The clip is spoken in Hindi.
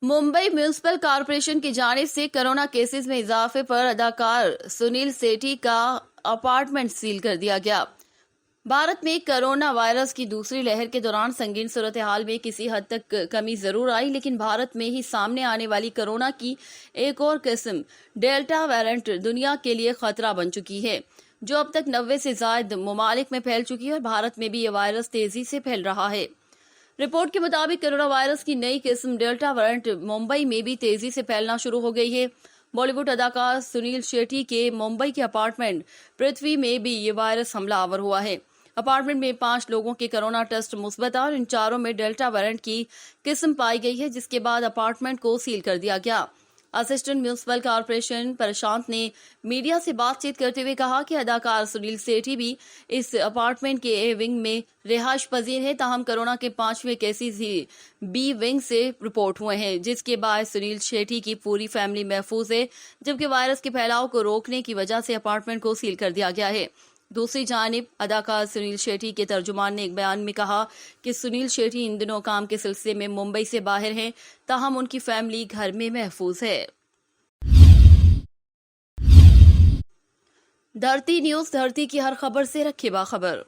मुंबई म्यूनिसिपल कॉरपोरेशन की जानिब से कोरोना केसेस में इजाफे पर अदाकार सुनील सेठी का अपार्टमेंट सील कर दिया गया। भारत में कोरोना वायरस की दूसरी लहर के दौरान संगीन सूरत हाल में किसी हद तक कमी जरूर आई, लेकिन भारत में ही सामने आने वाली कोरोना की एक और किस्म डेल्टा वेरिएंट दुनिया के लिए खतरा बन चुकी है, जो अब तक 90 से ज्यादा ममालिक में फैल चुकी है और भारत में भी ये वायरस तेजी से फैल रहा है। रिपोर्ट के मुताबिक कोरोना वायरस की नई किस्म डेल्टा वेरिएंट मुंबई में भी तेजी से फैलना शुरू हो गई है। बॉलीवुड अदाकार सुनील शेट्टी के मुंबई के अपार्टमेंट पृथ्वी में भी ये वायरस हमलावर हुआ है। अपार्टमेंट में 5 लोगों के कोरोना टेस्ट मुस्बत और इन चारों में डेल्टा वेरिएंट की किस्म पाई गई है, जिसके बाद अपार्टमेंट को सील कर दिया गया। असिस्टेंट म्यूनिसिपल कॉर्पोरेशन प्रशांत ने मीडिया से बातचीत करते हुए कहा कि अदाकार सुनील सेठी भी इस अपार्टमेंट के ए विंग में रिहाइश पजीर है, ताहम कोरोना के 5वें केसेस ही बी विंग से रिपोर्ट हुए हैं, जिसके बाद सुनील सेठी की पूरी फैमिली महफूज है, जबकि वायरस के फैलाव को रोकने की वजह से अपार्टमेंट को सील कर दिया गया है। दूसरी जानिब अदाकार सुनील शेट्टी के तर्जुमान ने एक बयान में कहा कि सुनील शेट्टी इन दिनों काम के सिलसिले में मुंबई से बाहर हैं, ताहम उनकी फैमिली घर में महफूज है। धरती न्यूज, धरती की हर खबर से रखे बाखबर।